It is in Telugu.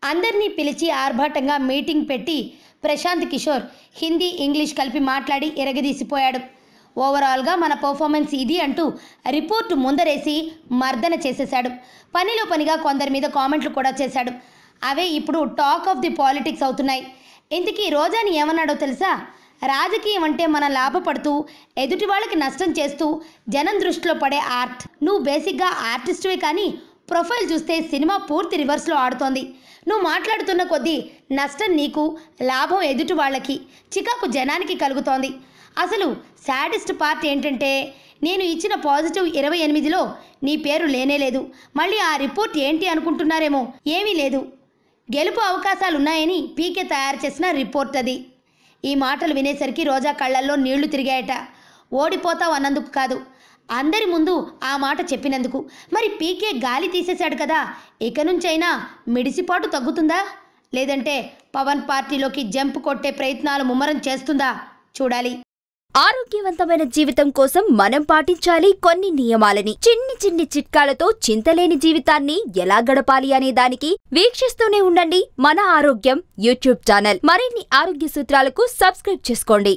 అందరినీ పిలిచి ఆర్భాటంగా మీటింగ్ పెట్టి ప్రశాంత్ కిషోర్ హిందీ ఇంగ్లీష్ కలిపి మాట్లాడి ఎరగదీసిపోయాడు. ఓవరాల్గా మన పర్ఫార్మెన్స్ ఇది అంటూ రిపోర్టు ముందరేసి మర్దన చేసేశాడు. పనిలో పనిగా కొందరి మీద కామెంట్లు కూడా చేశాడు. అవే ఇప్పుడు టాక్ ఆఫ్ ది పాలిటిక్స్ అవుతున్నాయి. ఇంతకీ రోజాని ఏమన్నాడో తెలుసా? రాజకీయం అంటే మనం లాభపడుతూ ఎదుటి వాళ్ళకి నష్టం చేస్తూ జనం దృష్టిలో పడే ఆర్ట్. నువ్వు బేసిక్గా ఆర్టిస్టువే, కానీ ప్రొఫైల్ చూస్తే సినిమా పూర్తి రివర్స్లో ఆడుతోంది. నువ్వు మాట్లాడుతున్న కొద్దీ నష్టం నీకు, లాభం ఎదుటి వాళ్ళకి, చికాకు జనానికి కలుగుతోంది. అసలు సాడెస్ట్ పార్ట్ ఏంటంటే నేను ఇచ్చిన పాజిటివ్ 28లో నీ పేరు లేనేలేదు. మళ్ళీ ఆ రిపోర్ట్ ఏంటి అనుకుంటున్నారేమో, ఏమీ లేదు. గెలుపు అవకాశాలున్నాయని పీకే తయారు చేసిన రిపోర్ట్ అది. ఈ మాటలు వినేసరికి రోజా కళ్ళల్లో నీళ్లు తిరిగాయట. ఓడిపోతావు అన్నందుకు కాదు, అందరి ముందు ఆ మాట చెప్పినందుకు. మరి పీకే గాలి తీసేశాడు కదా, ఇక నుంచైనా మిడిసిపాటు తగ్గుతుందా, లేదంటే పవన్ పార్టీలోకి జంప్ కొట్టే ప్రయత్నాలు ముమ్మరం చేస్తుందా చూడాలి. ఆరోగ్యవంతమైన జీవితం కోసం మనం పాటించాలి కొన్ని నియమాలని. చిన్ని చిన్ని చిట్కాలతో చింతలేని జీవితాన్ని ఎలా గడపాలి అనే దానికి వీక్షిస్తూనే ఉండండి మన ఆరోగ్యం యూట్యూబ్ ఛానల్. మరిన్ని ఆరోగ్య సూత్రాలకు సబ్స్క్రైబ్ చేసుకోండి.